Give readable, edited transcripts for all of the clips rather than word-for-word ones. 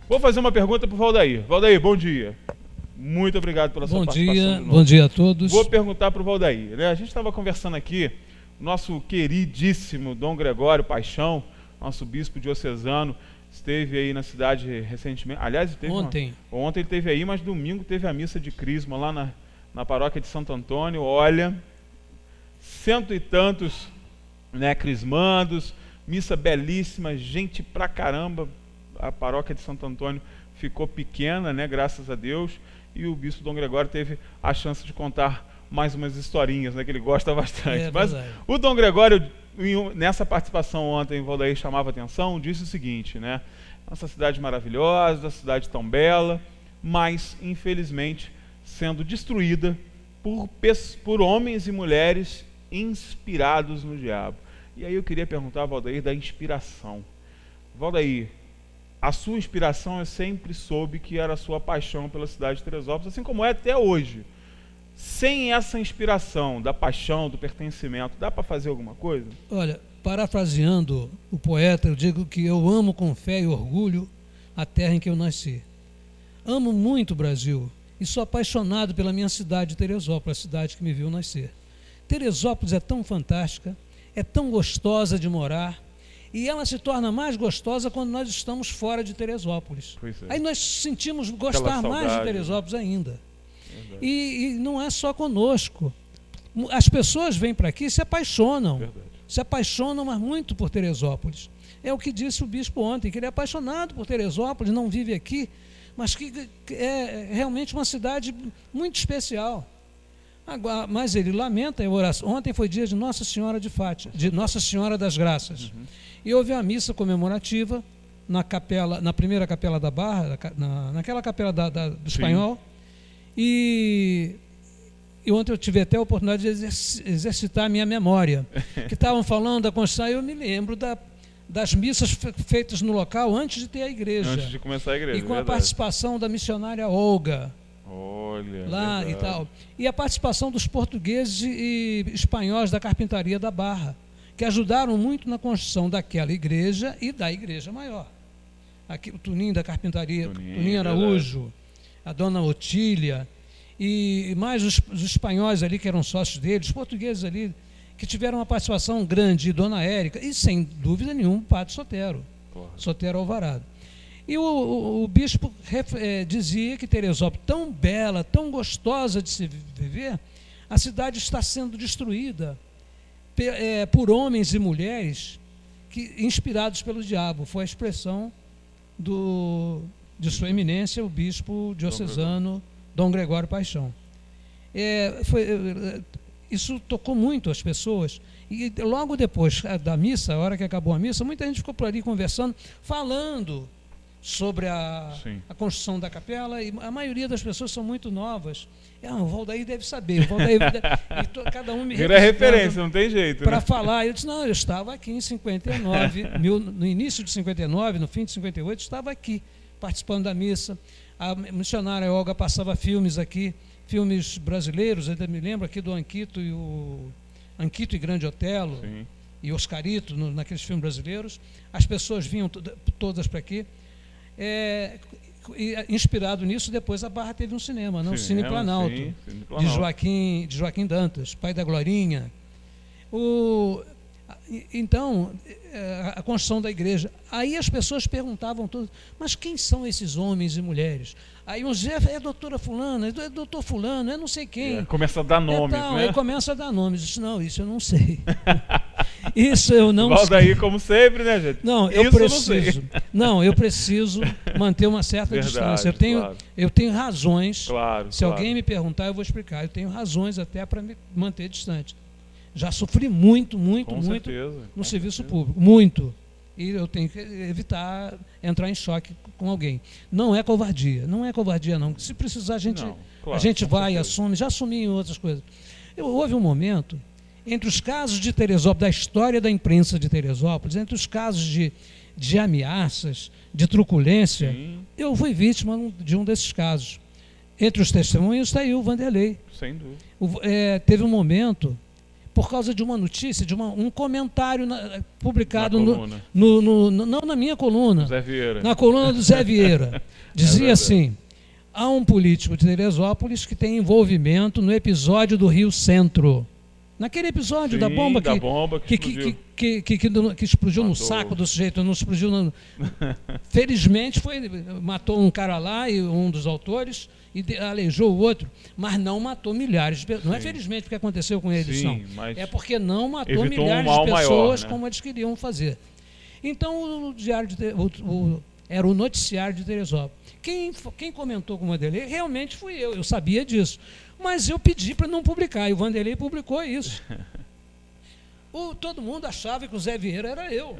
Vou fazer uma pergunta para o Valdair. Valdair, bom dia. Muito obrigado pela sua participação. Bom dia a todos. Vou perguntar para o Valdair, né? A gente estava conversando aqui, nosso queridíssimo Dom Gregório Paixão, nosso bispo diocesano, esteve aí na cidade recentemente. Aliás, esteve ontem ele esteve aí, mas domingo teve a missa de Crisma lá na paróquia de Santo Antônio. Olha, 100 e tantos, né, crismandos, missa belíssima, gente pra caramba. A paróquia de Santo Antônio ficou pequena, né, graças a Deus, e o bispo Dom Gregório teve a chance de contar mais umas historinhas, né, que ele gosta bastante. Mas o Dom Gregório, nessa participação ontem, o Valdair chamava atenção, disse o seguinte, né, nossa cidade maravilhosa, cidade tão bela, mas, infelizmente, sendo destruída por homens e mulheres inspirados no diabo. E aí eu queria perguntar ao Valdair da inspiração. Valdair, a sua inspiração eu sempre soube que era a sua paixão pela cidade de Teresópolis, assim como é até hoje. Sem essa inspiração da paixão, do pertencimento, dá para fazer alguma coisa? Olha, parafraseando o poeta, eu digo que eu amo com fé e orgulho a terra em que eu nasci. Amo muito o Brasil e sou apaixonado pela minha cidade de Teresópolis, a cidade que me viu nascer. Teresópolis é tão fantástica, é tão gostosa de morar, e ela se torna mais gostosa quando nós estamos fora de Teresópolis. Aí nós sentimos gostar mais de Teresópolis ainda. E não é só conosco. As pessoas vêm para aqui e se apaixonam. Se apaixonam, mas muito por Teresópolis. É o que disse o bispo ontem, que ele é apaixonado por Teresópolis, não vive aqui, mas que é realmente uma cidade muito especial. Agora, mas ele lamenta a oração. Ontem foi dia de Nossa Senhora de Fátima, de Nossa Senhora das Graças. E houve a missa comemorativa na primeira capela da Barra, naquela capela do Espanhol. E ontem eu tive até a oportunidade de exercitar a minha memória. Que estavam falando da Constituição, eu me lembro das missas feitas no local antes de ter a igreja. Antes de começar a igreja. E com a participação da missionária Olga. Olha, lá e tal. E a participação dos portugueses e espanhóis da Carpintaria da Barra, que ajudaram muito na construção daquela igreja e da igreja maior. Aqui, o Tuninho da Carpintaria, Tuninho Araújo, a dona Otília, e mais os espanhóis ali que eram sócios deles, os portugueses ali, que tiveram uma participação grande, e dona Érica, e sem dúvida nenhuma o padre Sotero, Sotero Alvarado. E o bispo dizia que Teresópolis, tão bela, tão gostosa de se viver, a cidade está sendo destruída por homens e mulheres inspirados pelo diabo. Foi a expressão de sua eminência, o bispo diocesano Dom Gregório Paixão. Isso tocou muito as pessoas. E logo depois da missa, a hora que acabou a missa, muita gente ficou por ali conversando, falando sobre a construção da capela, e a maioria das pessoas são muito novas. O Valdair deve saber, cada um me vira referência, não tem jeito. Para falar, eu disse, não, eu estava aqui em 59, no início de 59, no fim de 58, estava aqui, participando da missa. A missionária Olga passava filmes aqui, filmes brasileiros, eu me lembro aqui do Anquito e Grande Otelo, e Oscarito, naqueles filmes brasileiros. As pessoas vinham todas para aqui. Inspirado nisso, depois a Barra teve um cinema, o Cine Planalto, de Joaquim Dantas, pai da Glorinha. Então, a construção da igreja. Aí as pessoas perguntavam todas, mas quem são esses homens e mulheres? Aí uns diziam, é doutora fulana, é doutor fulano, é não sei quem. Começa a dar nomes, né? Aí começa a dar nomes. Eu disse, não, isso eu não sei. Isso eu não sei. Valdair, como sempre, né, gente? Não, eu preciso manter uma certa distância. Eu tenho razões. Se alguém me perguntar, eu vou explicar. Eu tenho razões até para me manter distante. Já sofri muito no serviço público. Muito. E eu tenho que evitar entrar em choque com alguém. Não é covardia. Não é covardia, não. Se precisar, a gente vai, assume. Já assumi em outras coisas. Houve um momento, entre os casos de Teresópolis, da história da imprensa de Teresópolis, entre os casos de ameaças, de truculência, eu fui vítima de um desses casos. Entre os testemunhos está aí o Vanderlei. Sem dúvida. Teve um momento, por causa de uma notícia, de um comentário publicado não na minha coluna, Zé Vieira. Na coluna do Zé Vieira. Dizia assim: há um político de Teresópolis que tem envolvimento no episódio do Rio Centro. Naquele episódio da bomba que explodiu no saco do sujeito, não explodiu. Felizmente matou um cara lá, e um dos autores, e aleijou o outro, mas não matou milhares de pessoas. Não é felizmente porque aconteceu com eles, não. É porque não matou milhares de pessoas, maior, né? Como eles queriam fazer. Então o diário era o noticiário de Teresópolis. Quem comentou com o Vanderlei realmente fui eu sabia disso. Mas eu pedi para não publicar, e o Vanderlei publicou isso. Todo mundo achava que o Zé Vieira era eu.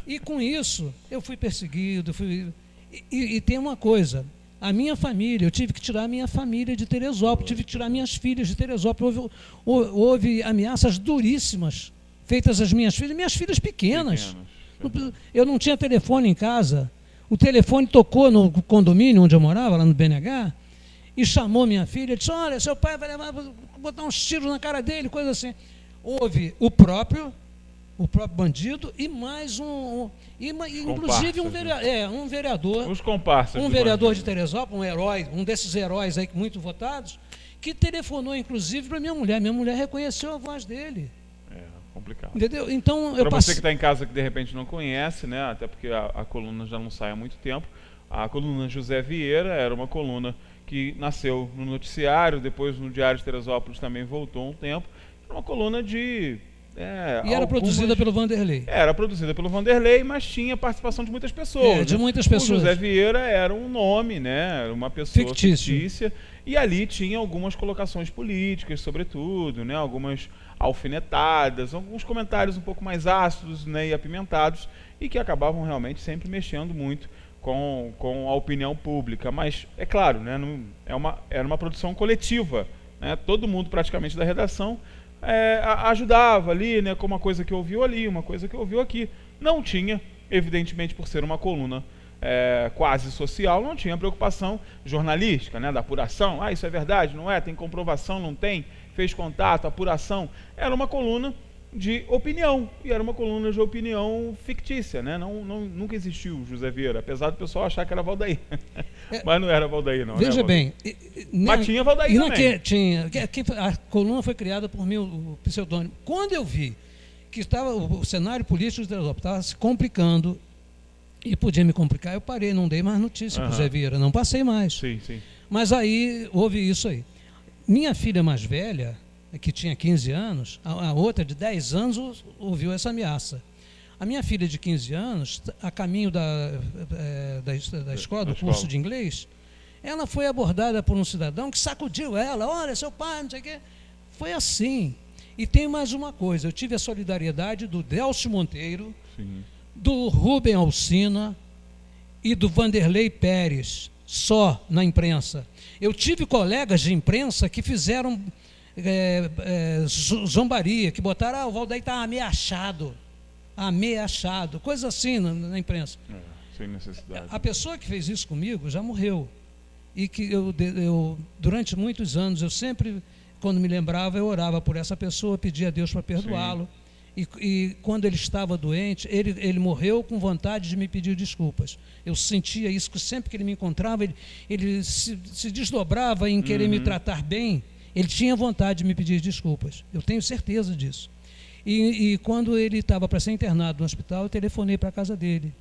E com isso, eu fui perseguido. E tem uma coisa, a minha família, eu tive que tirar a minha família de Teresópolis, tive que tirar minhas filhas de Teresópolis. Houve ameaças duríssimas feitas às minhas filhas pequenas. Eu não tinha telefone em casa. O telefone tocou no condomínio onde eu morava, lá no BNH, e chamou minha filha, disse: olha, seu pai vai botar uns tiros na cara dele, coisa assim. Houve o próprio bandido e mais inclusive um vereador. Os comparsas. Um vereador de Teresópolis, um herói, um desses heróis aí muito votados, que telefonou inclusive para minha mulher. Minha mulher reconheceu a voz dele. Complicado. Entendeu? Então, para você que está em casa que de repente não conhece, né, até porque a coluna já não sai há muito tempo, a coluna José Vieira era uma coluna que nasceu no noticiário, depois no Diário de Teresópolis também voltou um tempo. Era uma coluna de... e era produzida pelo Vanderlei. Era produzida pelo Vanderlei, mas tinha participação de muitas pessoas. De muitas pessoas. O José Vieira era um nome, né? Era uma pessoa fictícia. E ali tinha algumas colocações políticas, sobretudo, né? Algumas alfinetadas, alguns comentários um pouco mais ácidos, né? E apimentados, e que acabavam realmente sempre mexendo muito com a opinião pública. Mas, é claro, né? Era uma produção coletiva, né? Todo mundo praticamente da redação ajudava ali, né, com uma coisa que ouviu ali, uma coisa que ouviu aqui. Não tinha, evidentemente, por ser uma coluna quase social, não tinha preocupação jornalística, né, da apuração. Isso é verdade, não é? Tem comprovação, não tem? Fez contato, apuração. Era uma coluna de opinião, e era uma coluna de opinião fictícia, né? Nunca existiu José Vieira, apesar do pessoal achar que era Valdair. Mas não era Valdair, não. Veja bem. Mas tinha Valdair também. A coluna foi criada por mim, o pseudônimo. Quando eu vi que o cenário político de Teresópolis estava se complicando e podia me complicar, eu parei, não dei mais notícia para o José Vieira, não passei mais. Sim, sim. Mas aí houve isso aí. Minha filha mais velha, que tinha 15 anos, a outra de 10 anos ouviu essa ameaça. A minha filha de 15 anos, a caminho da escola, do curso de inglês, ela foi abordada por um cidadão que sacudiu ela: olha, seu pai, não sei o quê. Foi assim. E tem mais uma coisa, eu tive a solidariedade do Delcio Monteiro, sim, do Rubem Alsina e do Vanderlei Pérez, só na imprensa. Eu tive colegas de imprensa que fizeram zombaria, que botaram: o Valdair está ameaçado, coisa assim na imprensa. Sem necessidade. A pessoa que fez isso comigo já morreu. E que eu durante muitos anos, eu sempre, quando me lembrava, eu orava por essa pessoa, pedia a Deus para perdoá-lo. E quando ele estava doente, ele morreu com vontade de me pedir desculpas. Eu sentia isso, que sempre que ele me encontrava, ele se desdobrava em querer me tratar bem. Ele tinha vontade de me pedir desculpas. Eu tenho certeza disso. E quando ele estava para ser internado no hospital, eu telefonei para a casa dele.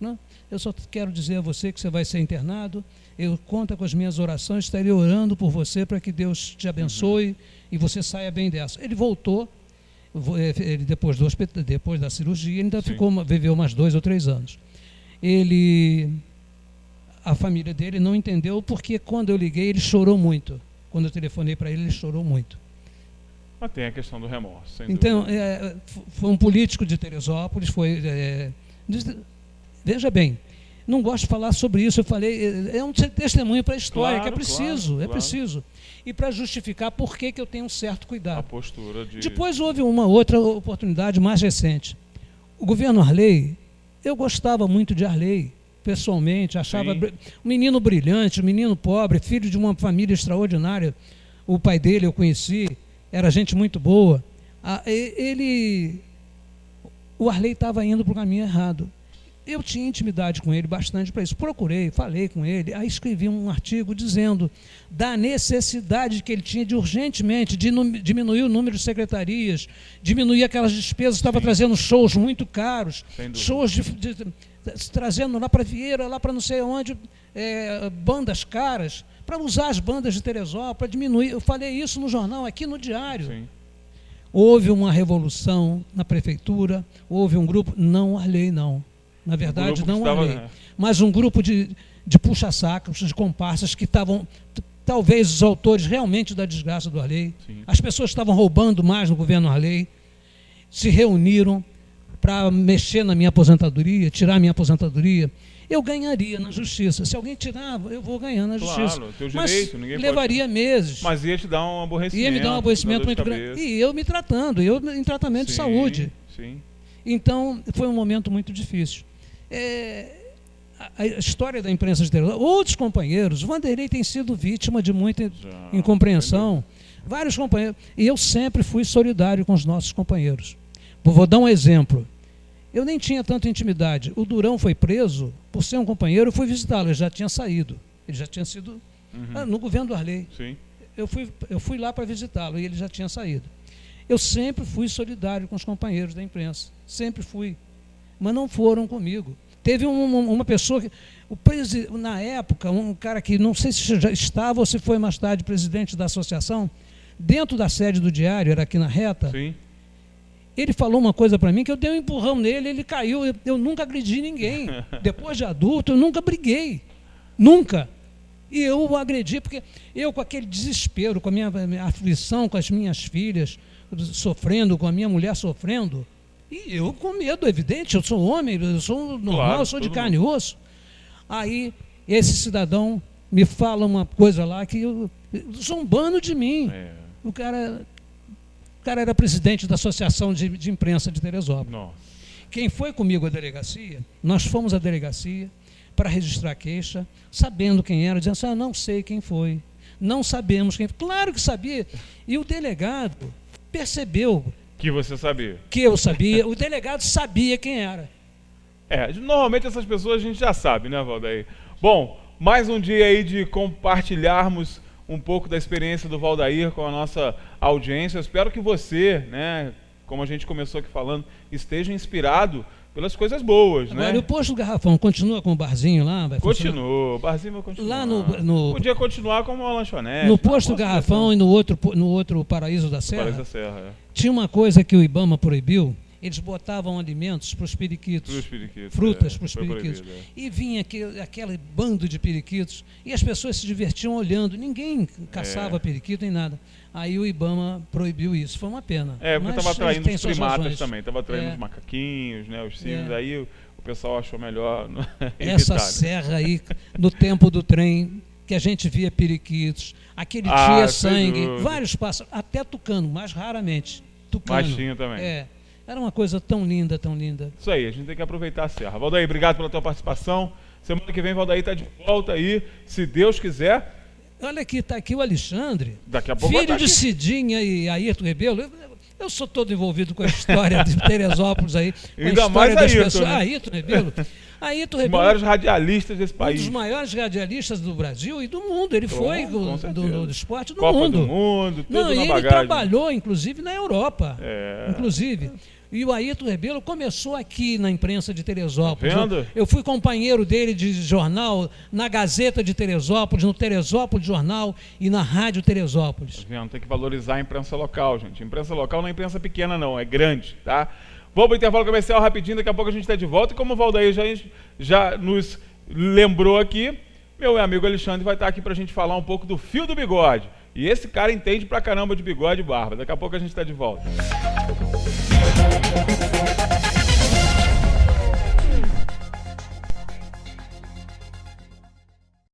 Não? Eu só quero dizer a você que você vai ser internado. Eu conto com as minhas orações, estarei orando por você para que Deus te abençoe e você saia bem dessa. Ele voltou. Ele, depois da cirurgia, ainda viveu mais 2 ou 3 anos. A família dele não entendeu, porque quando eu liguei, ele chorou muito. Quando eu telefonei para ele chorou muito. Mas tem a questão do remorso. Então, foi um político de Teresópolis, veja bem, não gosto de falar sobre isso, eu falei, é um testemunho para a história, que é preciso, preciso. E para justificar por que eu tenho um certo cuidado. A postura de... Depois houve uma outra oportunidade mais recente. O governo Arley, eu gostava muito de Arley, pessoalmente, achava um menino brilhante, um menino pobre, filho de uma família extraordinária. O pai dele eu conheci, era gente muito boa. O Arley estava indo para o caminho errado. Eu tinha intimidade com ele bastante para isso. Procurei, falei com ele, aí escrevi um artigo dizendo da necessidade que ele tinha de urgentemente diminuir o número de secretarias, diminuir aquelas despesas, estava trazendo shows muito caros, shows trazendo lá para Vieira, lá para não sei onde, bandas caras, para usar as bandas de Teresópolis, para diminuir. Eu falei isso no jornal, aqui no Diário. Sim. Houve uma revolução na prefeitura, houve um grupo, não Arley não. Na verdade, não Arley, mas um grupo de puxa-sacos, de comparsas que estavam, talvez os autores realmente da desgraça do Arley. Sim. As pessoas estavam roubando mais no governo Arley, se reuniram para mexer na minha aposentadoria, tirar a minha aposentadoria. Eu ganharia na justiça. Se alguém tirar, eu vou ganhar na justiça. Claro, teu direito, ninguém levaria pode... meses. Mas ia te dar um aborrecimento. Ia me dar um aborrecimento muito grande. E eu me tratando, eu em tratamento de saúde. Sim. Então, foi um momento muito difícil. A história da imprensa de Teresópolis, outros companheiros, o Vanderlei tem sido vítima de muita incompreensão, vários companheiros, e eu sempre fui solidário com os nossos companheiros. Vou dar um exemplo. Eu nem tinha tanta intimidade. O Durão foi preso por ser um companheiro, eu fui visitá-lo, ele já tinha saído, ele já tinha sido no governo do Arley. Sim. Eu fui lá para visitá-lo e ele já tinha saído. Eu sempre fui solidário com os companheiros da imprensa, sempre fui, mas não foram comigo. Teve uma pessoa, na época, um cara que não sei se já estava ou se foi mais tarde presidente da associação, dentro da sede do Diário, era aqui na Reta. Sim. Ele falou uma coisa para mim que eu dei um empurrão nele, ele caiu. Eu nunca agredi ninguém. Depois de adulto, eu nunca briguei. Nunca. E eu o agredi porque eu, com aquele desespero, com a minha aflição, com as minhas filhas sofrendo, com a minha mulher sofrendo, e eu com medo, evidente, eu sou homem, eu sou normal, claro, eu sou de carne e osso. Aí, esse cidadão me fala uma coisa lá que zombando de mim. O cara era presidente da Associação de Imprensa de Teresópolis. Nossa. Quem foi comigo à delegacia, nós fomos à delegacia para registrar a queixa, sabendo quem era, dizendo assim, não sei quem foi, não sabemos quem foi. Claro que sabia. E o delegado percebeu que você sabia. Que eu sabia. O delegado sabia quem era. Normalmente essas pessoas a gente já sabe, né, Valdair? Bom, mais um dia aí de compartilharmos um pouco da experiência do Valdair com a nossa audiência. Eu espero que você, né, como a gente começou aqui falando, esteja inspirado pelas coisas boas, agora, né? O Posto do Garrafão continua com o barzinho lá? Continua, o barzinho vai continuar. Lá podia continuar como uma lanchonete. No Posto do Garrafão e no outro Paraíso da Serra, Paraíso da Serra, tinha uma coisa que o IBAMA proibiu. Eles botavam alimentos para os periquitos, frutas para os periquitos. E vinha aquele bando de periquitos, e as pessoas se divertiam olhando, ninguém caçava periquito nem nada. Aí o IBAMA proibiu isso, foi uma pena. Porque estava atraindo os primatas também, estava atraindo os macaquinhos, né, os cílios, aí o pessoal achou melhor essa serra aí, no tempo do trem, que a gente via periquitos, aquele tinha sangue, vários pássaros, até tucano, mas raramente. Tucano. Mas tinha também. Era uma coisa tão linda, tão linda. Isso aí, a gente tem que aproveitar a serra. Valdair, obrigado pela tua participação. Semana que vem, Valdair está de volta aí, se Deus quiser. Olha aqui, está aqui o Alexandre, daqui a pouco filho de Cidinha e Ayrton Rebelo. Eu sou todo envolvido com a história de Teresópolis aí. Ainda mais Ayrton, né? Ayrton Rebelo. Ayrton Rebelo, os maiores radialistas desse país. Um dos maiores radialistas do Brasil e do mundo. Ele foi do esporte do Copa mundo. Do mundo, tudo não, na e bagagem. ele trabalhou, inclusive, na Europa. Inclusive. E o Ayrton Rebelo começou aqui na imprensa de Teresópolis. Tá vendo? Eu fui companheiro dele de jornal na Gazeta de Teresópolis, no Teresópolis Jornal e na Rádio Teresópolis. Tá vendo? Tem que valorizar a imprensa local, gente. A imprensa local não é imprensa pequena, não. É grande, tá? Vamos para o intervalo comercial rapidinho, daqui a pouco a gente está de volta. E como o Valdair já nos lembrou aqui, meu amigo Alexandre vai estar aqui para a gente falar um pouco do fio do bigode. E esse cara entende pra caramba de bigode e barba. Daqui a pouco a gente está de volta.